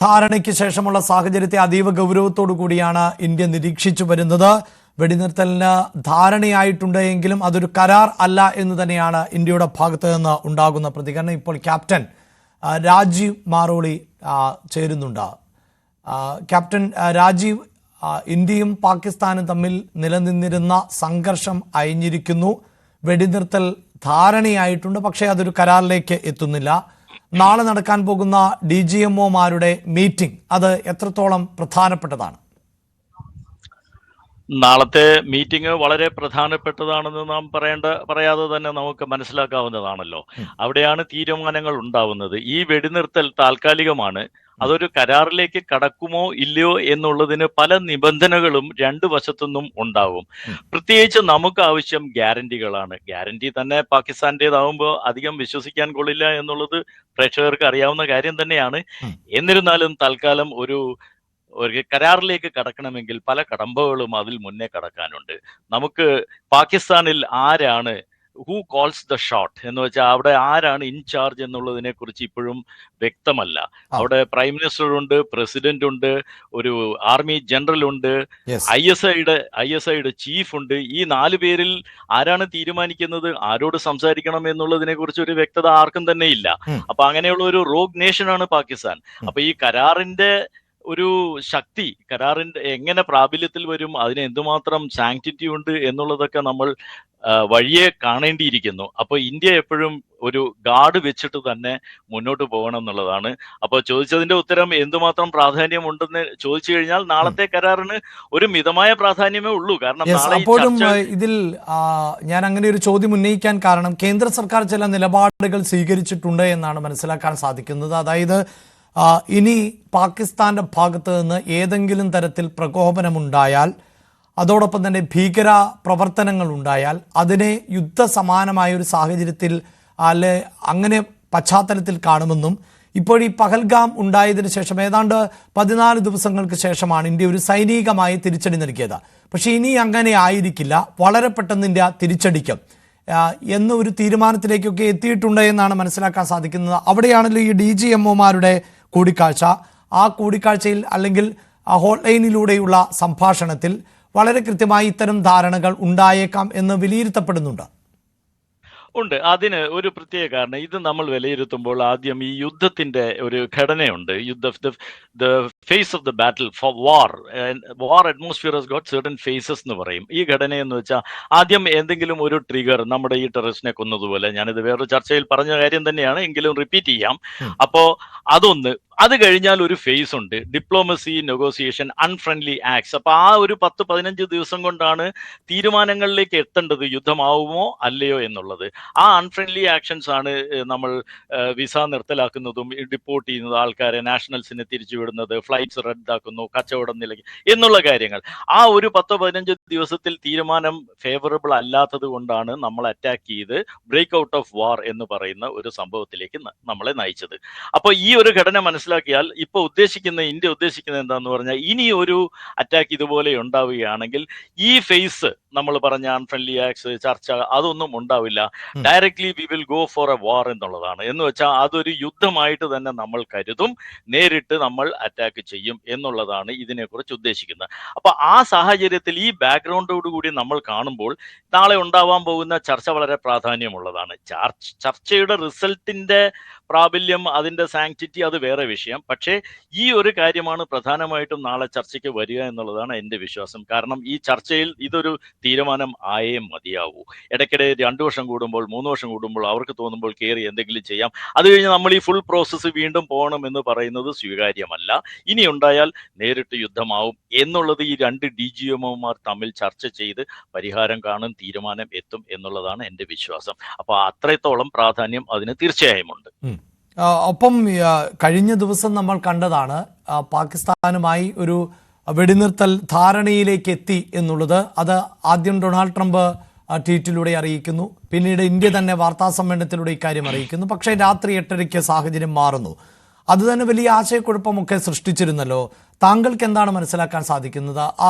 ധാരണയ്ക്ക് ശേഷമുള്ള സാഹചര്യത്തെ അതീവ ഗൗരവത്തോടു കൂടിയാണ് ഇന്ത്യ നിരീക്ഷിച്ചു വരുന്നത്. വെടിനിർത്തലിന് ധാരണയായിട്ടുണ്ട് എങ്കിലും അതൊരു കരാർ അല്ല എന്ന് തന്നെയാണ് ഇന്ത്യയുടെ ഭാഗത്ത് നിന്ന് ഉണ്ടാകുന്ന പ്രതികരണം. ഇപ്പോൾ ക്യാപ്റ്റൻ രാജീവ് മാറോളി ചേരുന്നുണ്ട്. ക്യാപ്റ്റൻ രാജീവ്, ഇന്ത്യയും പാകിസ്ഥാനും തമ്മിൽ നിലനിന്നിരുന്ന സംഘർഷം അയഞ്ഞിരിക്കുന്നു. വെടിനിർത്തൽ ധാരണയായിട്ടുണ്ട്, പക്ഷേ അതൊരു കരാറിലേക്ക് എത്തുന്നില്ല. നാളെ നടക്കാൻ പോകുന്ന DGMOമാരുടെ മീറ്റിംഗ് അത് എത്രത്തോളം പ്രധാനപ്പെട്ടതാണ്? നാളത്തെ മീറ്റിംഗ് വളരെ പ്രധാനപ്പെട്ടതാണെന്ന് നാം പറയാതെ തന്നെ നമുക്ക് മനസ്സിലാക്കാവുന്നതാണല്ലോ. അവിടെയാണ് തീരുമാനങ്ങൾ ഉണ്ടാവുന്നത്. ഈ വെടിനിർത്തൽ താൽക്കാലികമാണ്. അതൊരു കരാറിലേക്ക് കടക്കുമോ ഇല്ലയോ എന്നുള്ളതിന് പല നിബന്ധനകളും രണ്ടു വശത്തുനിന്നും ഉണ്ടാവും. പ്രത്യേകിച്ച് നമുക്ക് ആവശ്യം ഗ്യാരണ്ടികളാണ്. ഗ്യാരണ്ടി തന്നെ പാകിസ്ഥാന്റേതാവുമ്പോൾ അധികം വിശ്വസിക്കാൻ കൊള്ളില്ല എന്നുള്ളത് പ്രേക്ഷകർക്ക് അറിയാവുന്ന കാര്യം തന്നെയാണ്. എന്നിരുന്നാലും തൽക്കാലം ഒരു കരാറിലേക്ക് കടക്കണമെങ്കിൽ പല കടമ്പകളും അതിൽ മുന്നേ കടക്കാനുണ്ട്. നമുക്ക് പാകിസ്ഥാനിൽ ആരാണ് ഹൂ കോൾസ് ദ ഷോട്ട് എന്ന് വെച്ചാൽ അവിടെ ആരാണ് ഇൻചാർജ് എന്നുള്ളതിനെ കുറിച്ച് ഇപ്പോഴും വ്യക്തമല്ല. അവിടെ പ്രൈം മിനിസ്റ്റർ ഉണ്ട്, പ്രസിഡന്റ് ഉണ്ട്, ഒരു ആർമി ജനറൽ ഉണ്ട്, ISIയുടെ ചീഫ് ഉണ്ട്. ഈ 4 പേരിൽ ആരാണ് തീരുമാനിക്കുന്നത്, ആരോട് സംസാരിക്കണം എന്നുള്ളതിനെ കുറിച്ച് ഒരു വ്യക്തത ആർക്കും തന്നെ ഇല്ല. അപ്പൊ അങ്ങനെയുള്ള ഒരു റോഗ് നേഷനാണ് പാകിസ്ഥാൻ. അപ്പൊ ഈ കരാറിന്റെ ഒരു ശക്തി, കരാറിന്റെ എങ്ങനെ പ്രാബല്യത്തിൽ വരും, അതിന് എന്തുമാത്രം സാങ്ക്ടിറ്റി ഉണ്ട് എന്നുള്ളതൊക്കെ നമ്മൾ വഴിയെ കാണേണ്ടിയിരിക്കുന്നു. അപ്പൊ ഇന്ത്യ എപ്പോഴും ഒരു ഗാർഡ് വെച്ചിട്ട് തന്നെ മുന്നോട്ട് പോകണം എന്നുള്ളതാണ്. അപ്പൊ ചോദിച്ചതിന്റെ ഉത്തരം എന്തുമാത്രം പ്രാധാന്യം ഉണ്ടെന്ന് ചോദിച്ചു കഴിഞ്ഞാൽ നാളത്തെ കരാറിന് ഒരു മിതമായ പ്രാധാന്യമേ ഉള്ളൂ. കാരണം അപ്പോഴും ഇതിൽ ഞാൻ അങ്ങനെ ഒരു ചോദ്യം ഉന്നയിക്കാൻ കാരണം കേന്ദ്ര സർക്കാർ ചില നിലപാടുകൾ സ്വീകരിച്ചിട്ടുണ്ട് എന്നാണ് മനസ്സിലാക്കാൻ സാധിക്കുന്നത്. അതായത് ഇനി പാകിസ്ഥാന്റെ ഭാഗത്ത് നിന്ന് ഏതെങ്കിലും തരത്തിൽ പ്രകോപനമുണ്ടായാൽ, അതോടൊപ്പം തന്നെ ഭീകര പ്രവർത്തനങ്ങൾ ഉണ്ടായാൽ അതിനെ യുദ്ധസമാനമായ ഒരു സാഹചര്യത്തിൽ അങ്ങനെ പശ്ചാത്തലത്തിൽ കാണുമെന്നും, ഇപ്പോൾ ഈ പഹൽഗാം ഉണ്ടായതിനു ശേഷം ഏതാണ്ട് 14 ദിവസങ്ങൾക്ക് ശേഷമാണ് ഇന്ത്യ ഒരു സൈനികമായി തിരിച്ചടി നൽകിയത്. പക്ഷേ ഇനി അങ്ങനെ ആയിരിക്കില്ല, വളരെ പെട്ടെന്ന് ഇന്ത്യ തിരിച്ചടിക്കും എന്ന ഒരു തീരുമാനത്തിലേക്കൊക്കെ എത്തിയിട്ടുണ്ട് എന്നാണ് മനസ്സിലാക്കാൻ സാധിക്കുന്നത്. അവിടെയാണല്ലോ ഈ DGMOമാരുടെ കൂടിക്കാഴ്ച. ആ കൂടിക്കാഴ്ചയിൽ അല്ലെങ്കിൽ ഹോട്ട്ലൈനിലൂടെയുള്ള സംഭാഷണത്തിൽ വളരെ കൃത്യമായി ഇത്തരം ധാരണകൾ ഉണ്ടായേക്കാം എന്ന് വിലയിരുത്തപ്പെടുന്നുണ്ട്. ഉണ്ട്. അതിന് ഒരു പ്രത്യേക കാരണം. ഇത് നമ്മൾ വിലയിരുത്തുമ്പോൾ ആദ്യം ഈ യുദ്ധത്തിന്റെ ഒരു ഘടനയുണ്ട്. The phase of the battle for war atmosphere has got certain phases എന്ന് പറയും. ഈ ഘടന എന്ന് വെച്ചാൽ ആദ്യം എന്തെങ്കിലും ഒരു ട്രിഗർ, നമ്മുടെ ഈ ടെററിസ്റ്റിനെ കൊന്നതുപോലെ, ഞാനിത് വേറൊരു ചർച്ചയിൽ പറഞ്ഞ കാര്യം തന്നെയാണ്, എങ്കിലും റിപ്പീറ്റ് ചെയ്യാം. അപ്പോ അതൊന്ന്. അത് കഴിഞ്ഞാൽ ഒരു ഫേസ് ഉണ്ട്, ഡിപ്ലോമസി, നെഗോസിയേഷൻ, അൺഫ്രണ്ട്ലി ആക്ട്സ്. അപ്പൊ ആ ഒരു 10-15 ദിവസം കൊണ്ടാണ് തീരുമാനങ്ങളിലേക്ക് എത്തേണ്ടത്, യുദ്ധമാവുമോ അല്ലയോ എന്നുള്ളത്. ആ അൺഫ്രണ്ട്ലി ആക്ഷൻസ് ആണ് നമ്മൾ വിസ നിർത്തലാക്കുന്നതും ഡിപ്പോർട്ട് ചെയ്യുന്നത്, ആൾക്കാരെ നാഷണൽസിനെ തിരിച്ചുവിടുന്നത്, ഫ്ലൈറ്റ്സ് റദ്ദാക്കുന്നു, കച്ചവടം നിലയ്ക്ക് എന്നുള്ള കാര്യങ്ങൾ. ആ ഒരു 10-15 ദിവസത്തിൽ തീരുമാനം ഫേവറബിൾ അല്ലാത്തത് കൊണ്ടാണ് നമ്മൾ അറ്റാക്ക് ചെയ്ത് ബ്രേക്ക് ഔട്ട് ഓഫ് വാർ എന്ന് പറയുന്ന ഒരു സംഭവത്തിലേക്ക് നമ്മളെ നയിച്ചത്. അപ്പോൾ ഈ ഒരു ഘടന മനസ്സിലാക്കിയാൽ ഇപ്പൊ ഇന്ത്യ ഉദ്ദേശിക്കുന്നത് എന്താന്ന് പറഞ്ഞാൽ, ഇനി ഒരു അറ്റാക്ക് ഇതുപോലെ ഉണ്ടാവുകയാണെങ്കിൽ ഈ ഫേസ് നമ്മൾ പറഞ്ഞ അൺഫ്രണ്ട്ലി ആക്ട്സ്, ചർച്ച, അതൊന്നും ഉണ്ടാവില്ല. Directly we will go for a war എന്നുള്ളതാണ്. എന്ന് വെച്ചാൽ അതൊരു യുദ്ധമായിട്ട് തന്നെ നമ്മൾ കരുതും, നേരിട്ട് നമ്മൾ അറ്റാക്ക് ചെയ്യും എന്നുള്ളതാണ് ഇതിനെക്കുറിച്ച് ഉദ്ദേശിക്കുന്നത്. അപ്പൊ ആ സാഹചര്യത്തിൽ ഈ ബാക്ക്ഗ്രൗണ്ടോടുകൂടി നമ്മൾ കാണുമ്പോൾ നാളെ ഉണ്ടാവാൻ പോകുന്ന ചർച്ച വളരെ പ്രാധാന്യമുള്ളതാണ്. ചർച്ചയുടെ റിസൾട്ടിന്റെ പ്രാബല്യം, അതിന്റെ സാങ്ക്ടിറ്റി, അത് വേറെ വിഷയം. പക്ഷേ ഈ ഒരു കാര്യമാണ് പ്രധാനമായിട്ടും നാളെ ചർച്ചയ്ക്ക് വരിക എന്നുള്ളതാണ് എൻ്റെ വിശ്വാസം. കാരണം ഈ ചർച്ചയിൽ ഇതൊരു തീരുമാനം ആയേ മതിയാവൂ. ഇടയ്ക്കിടെ 2 വർഷം കൂടുമ്പോൾ 3 വർഷം കൂടുമ്പോൾ അവർക്ക് തോന്നുമ്പോൾ കയറി എന്തെങ്കിലും ചെയ്യാം. അത് കഴിഞ്ഞ് നമ്മൾ ഈ ഫുൾ പ്രോസസ്സ് വീണ്ടും പോകണം എന്ന് പറയുന്നത് സ്വീകാര്യമല്ല. ഇനി ഉണ്ടായാൽ നേരിട്ട് യുദ്ധമാവും എന്നുള്ളത് ഈ 2 DGMOമാർ തമ്മിൽ ചർച്ച ചെയ്ത് പരിഹാരം കാണും, തീരുമാനം എത്തും എന്നുള്ളതാണ് എൻ്റെ വിശ്വാസം. അപ്പോൾ അത്രത്തോളം പ്രാധാന്യം അതിന് തീർച്ചയായും ഉണ്ട്. ഒപ്പം കഴിഞ്ഞ ദിവസം നമ്മൾ കണ്ടതാണ് പാകിസ്ഥാനുമായി ഒരു വെടിനിർത്തൽ ധാരണയിലേക്ക് എത്തി എന്നുള്ളത്. അത് ആദ്യം ഡൊണാൾഡ് ട്രംപ് ട്വീറ്റിലൂടെ അറിയിക്കുന്നു, പിന്നീട് ഇന്ത്യ തന്നെ വാർത്താ സമ്മേളനത്തിലൂടെ ഇക്കാര്യം അറിയിക്കുന്നു. പക്ഷേ രാത്രി 8:30 സാഹചര്യം മാറുന്നു. അത് തന്നെ വലിയ ആശയക്കുഴപ്പമൊക്കെ സൃഷ്ടിച്ചിരുന്നല്ലോ. താങ്കൾക്ക് എന്താണ് മനസ്സിലാക്കാൻ സാധിക്കുന്നത്?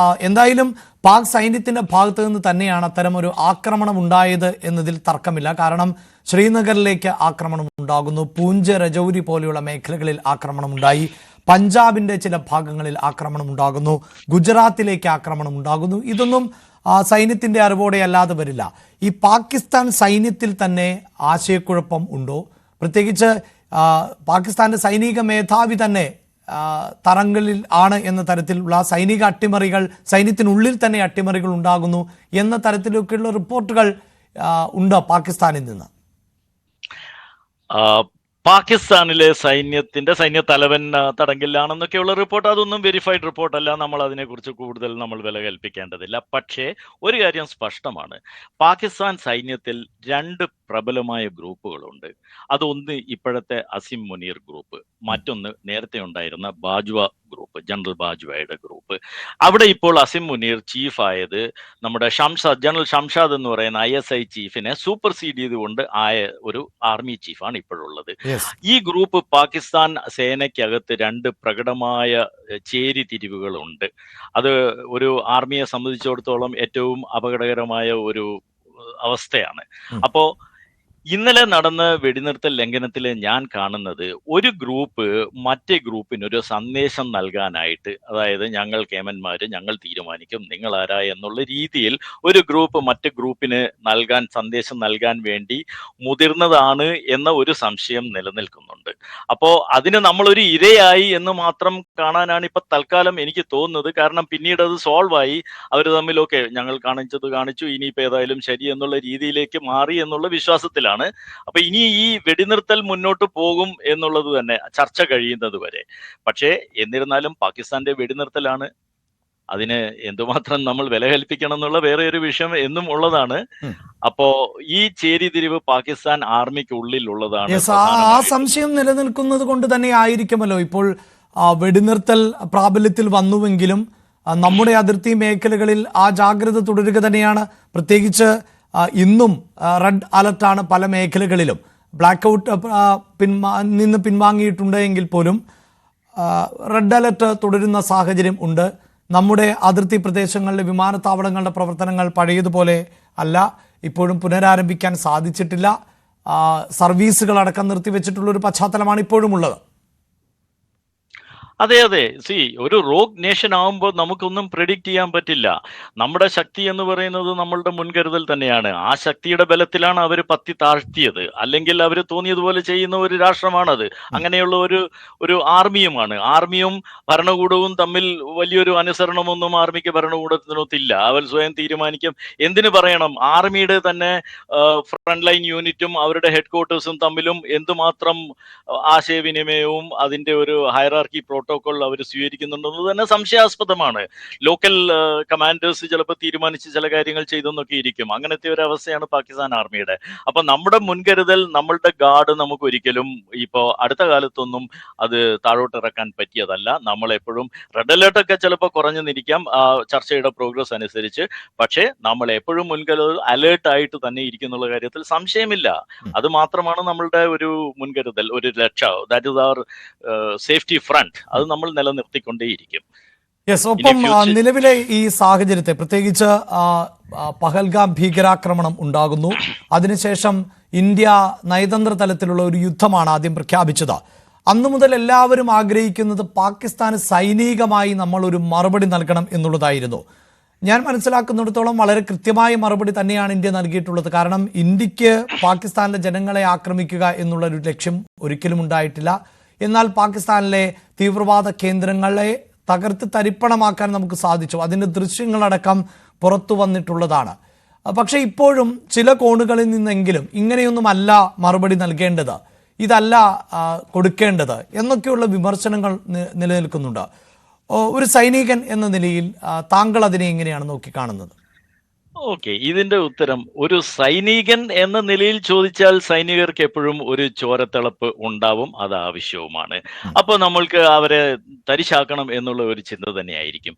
എന്തായാലും പാക് സൈന്യത്തിന്റെ ഭാഗത്ത് നിന്ന് തന്നെയാണ് അത്തരം ഒരു ആക്രമണം ഉണ്ടായത് എന്നതിൽ തർക്കമില്ല. കാരണം ശ്രീനഗറിലേക്ക് ആക്രമണം ഉണ്ടാകുന്നു, പൂഞ്ച്, രജൌരി പോലെയുള്ള മേഖലകളിൽ ആക്രമണം ഉണ്ടായി. പഞ്ചാബിന്റെ ചില ഭാഗങ്ങളിൽ ആക്രമണം ഉണ്ടാകുന്നു, ഗുജറാത്തിലേക്ക് ആക്രമണം ഉണ്ടാകുന്നു. ഇതൊന്നും സൈന്യത്തിന്റെ അറിവോടെ അല്ലാതെ വരില്ല. ഈ പാകിസ്ഥാൻ സൈന്യത്തിൽ തന്നെ ആശയക്കുഴപ്പം ഉണ്ടോ? പ്രത്യേകിച്ച് പാകിസ്ഥാന്റെ സൈനിക മേധാവി തന്നെ തറങ്കലിൽ ആണ് എന്ന തരത്തിലുള്ള സൈനിക അട്ടിമറികൾ, സൈന്യത്തിനുള്ളിൽ തന്നെ അട്ടിമറികൾ ഉണ്ടാകുന്നു എന്ന തരത്തിലൊക്കെയുള്ള റിപ്പോർട്ടുകൾ ഉണ്ട് പാകിസ്ഥാനിൽ നിന്ന്. പാകിസ്ഥാനിലെ സൈന്യ തലവൻ തടങ്കലിലാണെന്നൊക്കെയുള്ള റിപ്പോർട്ട്, അതൊന്നും വെരിഫൈഡ് റിപ്പോർട്ടല്ല. നമ്മൾ അതിനെക്കുറിച്ച് കൂടുതൽ നമ്മൾ വില കൽപ്പിക്കേണ്ടതില്ല. പക്ഷേ ഒരു കാര്യം സ്പഷ്ടമാണ്, പാകിസ്ഥാൻ സൈന്യത്തിൽ 2 പ്രബലമായ ഗ്രൂപ്പുകളുണ്ട്. അതൊന്ന് ഇപ്പോഴത്തെ അസിം മുനീർ ഗ്രൂപ്പ്, മറ്റൊന്ന് നേരത്തെ ഉണ്ടായിരുന്ന ബാജ്വ ഗ്രൂപ്പ്, ജനറൽ ബാജ്വയുടെ ഗ്രൂപ്പ്. അവിടെ ഇപ്പോൾ അസിം മുനീർ ചീഫായത് നമ്മുടെ ജനറൽ ഷംഷാദ് എന്ന് പറയുന്ന ISI ചീഫിനെ സൂപ്പർസീഡ് ചെയ്തുകൊണ്ട് ആയ ഒരു ആർമി ചീഫാണ് ഇപ്പോഴുള്ളത്. ഈ ഗ്രൂപ്പ് പാകിസ്ഥാൻ സേനയ്ക്കകത്ത് 2 പ്രകടമായ ചേരിതിരിവുകളുണ്ട്. അത് ഒരു ആർമിയെ സംബന്ധിച്ചിടത്തോളം ഏറ്റവും അപകടകരമായ ഒരു അവസ്ഥയാണ്. അപ്പോ ഇന്നലെ നടന്ന വെടിനിർത്തൽ ലംഘനത്തിൽ ഞാൻ കാണുന്നത്, ഒരു ഗ്രൂപ്പ് മറ്റേ ഗ്രൂപ്പിന് ഒരു സന്ദേശം നൽകാനായിട്ട്, അതായത് ഞങ്ങൾ കേമന്മാര്, ഞങ്ങൾ തീരുമാനിക്കും, നിങ്ങൾ ആരാ എന്നുള്ള രീതിയിൽ ഒരു ഗ്രൂപ്പ് മറ്റു ഗ്രൂപ്പിന് സന്ദേശം നൽകാൻ വേണ്ടി മുതിർന്നതാണ് എന്ന ഒരു സംശയം നിലനിൽക്കുന്നുണ്ട്. അപ്പോ അതിന് നമ്മളൊരു ഇരയായി എന്ന് മാത്രം കാണാനാണ് ഇപ്പൊ തൽക്കാലം എനിക്ക് തോന്നുന്നത്. കാരണം പിന്നീട് അത് സോൾവ് ആയി, അവർ തമ്മിൽ ഓക്കെ, ഞങ്ങൾ കാണിച്ചു, ഇനിയിപ്പോ ഏതായാലും ശരി എന്നുള്ള രീതിയിലേക്ക് മാറി എന്നുള്ള വിശ്വാസത്തിലാണ്. അപ്പൊ ഇനി ഈ വെടിനിർത്തൽ മുന്നോട്ട് പോകും എന്നുള്ളത് തന്നെ ചർച്ച കഴിയുന്നത് വരെ. പക്ഷേ എന്നിരുന്നാലും പാകിസ്ഥാന്റെ വെടിനിർത്തലാണ്, അതിന് എന്തുമാത്രം നമ്മൾ വില കൽപ്പിക്കണം എന്നുള്ള വേറെ ഒരു വിഷയം എന്നും ഉള്ളതാണ്. അപ്പോ ഈ ചേരിതിരിവ് പാകിസ്ഥാൻ ആർമിക്ക് ഉള്ളിലുള്ളതാണ്. ആ സംശയം നിലനിൽക്കുന്നത് കൊണ്ട് തന്നെ ആയിരിക്കുമല്ലോ ഇപ്പോൾ വെടിനിർത്തൽ പ്രാബല്യത്തിൽ വന്നുവെങ്കിലും നമ്മുടെ അതിർത്തി മേഖലകളിൽ ആ ജാഗ്രത തുടരുക തന്നെയാണ്. പ്രത്യേകിച്ച് ഇന്നും റെഡ് അലർട്ടാണ് പല മേഖലകളിലും. ബ്ലാക്ക് ഔട്ട് നിന്ന് പിൻവാങ്ങിയിട്ടുണ്ട് എങ്കിൽ പോലും റെഡ് അലർട്ട് തുടരുന്ന സാഹചര്യം ഉണ്ട്. നമ്മുടെ അതിർത്തി പ്രദേശങ്ങളിലെ വിമാനത്താവളങ്ങളുടെ പ്രവർത്തനങ്ങൾ പഴയതുപോലെ അല്ല, ഇപ്പോഴും പുനരാരംഭിക്കാൻ സാധിച്ചിട്ടില്ല. സർവീസുകളടക്കം നിർത്തിവെച്ചിട്ടുള്ളൊരു പശ്ചാത്തലമാണ് ഇപ്പോഴും ഉള്ളത്. അതെ, ഒരു റോഗ് നേഷൻ ആവുമ്പോൾ നമുക്കൊന്നും പ്രെഡിക്റ്റ് ചെയ്യാൻ പറ്റില്ല. നമ്മുടെ ശക്തി എന്ന് പറയുന്നത് നമ്മളുടെ മുൻകരുതൽ തന്നെയാണ്. ആ ശക്തിയുടെ ബലത്തിലാണ് അവർ പത്തി താഴ്ത്തിയത്. അല്ലെങ്കിൽ അവർ തോന്നിയതുപോലെ ചെയ്യുന്ന ഒരു രാഷ്ട്രമാണത്. അങ്ങനെയുള്ള ഒരു ആർമിയുമാണ്. ആർമിയും ഭരണകൂടവും തമ്മിൽ വലിയൊരു അനുസരണമൊന്നും ആർമിക്ക് ഭരണകൂടത്തിനൊത്തില്ല. അവർ സ്വയം തീരുമാനിക്കും. എന്തിനു പറയണം, ആർമിയുടെ തന്നെ ഫ്രണ്ട് ലൈൻ യൂണിറ്റും അവരുടെ ഹെഡ് ക്വാർട്ടേഴ്സും തമ്മിലും എന്തുമാത്രം ആശയവിനിമയവും അതിന്റെ ഒരു ഹൈറാർക്കി പ്രോട്ടോകോൾ അവർ സ്വീകരിക്കുന്നുണ്ടെന്നത് തന്നെ സംശയാസ്പദമാണ്. ലോക്കൽ കമാൻഡേഴ്സ് ചിലപ്പോൾ തീരുമാനിച്ച് ചില കാര്യങ്ങൾ ചെയ്തെന്നൊക്കെ ഇരിക്കും. അങ്ങനത്തെ ഒരു അവസ്ഥയാണ് പാകിസ്ഥാൻ ആർമിയുടെ. അപ്പൊ നമ്മുടെ മുൻകരുതൽ, നമ്മളുടെ ഗാർഡ് നമുക്ക് ഒരിക്കലും ഇപ്പോ അടുത്ത കാലത്തൊന്നും അത് താഴോട്ടിറക്കാൻ പറ്റിയതല്ല. നമ്മളെപ്പോഴും റെഡ് അലേർട്ട് ഒക്കെ ചിലപ്പോൾ കുറഞ്ഞു നിൽക്കാം ചർച്ചയുടെ പ്രോഗ്രസ് അനുസരിച്ച്. പക്ഷേ നമ്മൾ എപ്പോഴും മുൻകരുതൽ അലേർട്ടായിട്ട് തന്നെ ഇരിക്കുന്നുള്ള കാര്യത്തിൽ സംശയമില്ല. അത് മാത്രമാണ് നമ്മളുടെ ഒരു മുൻകരുതൽ, ഒരു രക്ഷ. That is our safety front. അത് നമ്മൾ നിലനിർത്തിക്കൊണ്ടേയിരിക്കും. ഒപ്പം നിലവിലെ ഈ സാഹചര്യത്തെ, പ്രത്യേകിച്ച് പഹൽഗാം ഭീകരാക്രമണം ഉണ്ടാകുന്നു, അതിനുശേഷം ഇന്ത്യ നയതന്ത്ര തലത്തിലുള്ള ഒരു യുദ്ധമാണ് ആദ്യം പ്രഖ്യാപിച്ചത്. അന്നു മുതൽ എല്ലാവരും ആഗ്രഹിക്കുന്നത് പാകിസ്ഥാന് സൈനികമായി നമ്മൾ ഒരു മറുപടി നൽകണം എന്നുള്ളതായിരുന്നു. ഞാൻ മനസ്സിലാക്കുന്നിടത്തോളം വളരെ കൃത്യമായ മറുപടി തന്നെയാണ് ഇന്ത്യ നൽകിയിട്ടുള്ളത്. കാരണം ഇന്ത്യക്ക് പാകിസ്ഥാനിലെ ജനങ്ങളെ ആക്രമിക്കുക എന്നുള്ളൊരു ലക്ഷ്യം ഒരിക്കലും ഉണ്ടായിട്ടില്ല. എന്നാൽ പാകിസ്ഥാനിലെ തീവ്രവാദ കേന്ദ്രങ്ങളെ തകർത്ത് തരിപ്പണമാക്കാൻ നമുക്ക് സാധിച്ചു. അതിൻ്റെ ദൃശ്യങ്ങളടക്കം പുറത്തു വന്നിട്ടുള്ളതാണ്. പക്ഷേ ഇപ്പോഴും ചില കോണുകളിൽ നിന്നെങ്കിലും ഇങ്ങനെയൊന്നുമല്ല മറുപടി നൽകേണ്ടത്, ഇതല്ല കൊടുക്കേണ്ടത് എന്നൊക്കെയുള്ള വിമർശനങ്ങൾ നിലനിൽക്കുന്നുണ്ട്. ഒരു സൈനികൻ എന്ന നിലയിൽ താങ്കൾ അതിനെ എങ്ങനെയാണ് നോക്കിക്കാണുന്നത്? ഓക്കെ, ഇതിന്റെ ഉത്തരം, ഒരു സൈനികൻ എന്ന നിലയിൽ ചോദിച്ചാൽ സൈനികർക്ക് എപ്പോഴും ഒരു ചോരത്തിളപ്പ് ഉണ്ടാവും, അത് ആവശ്യവുമാണ്. അപ്പോൾ നമ്മൾക്ക് അവരെ തരിശാക്കണം എന്നുള്ള ഒരു ചിന്ത തന്നെയായിരിക്കും.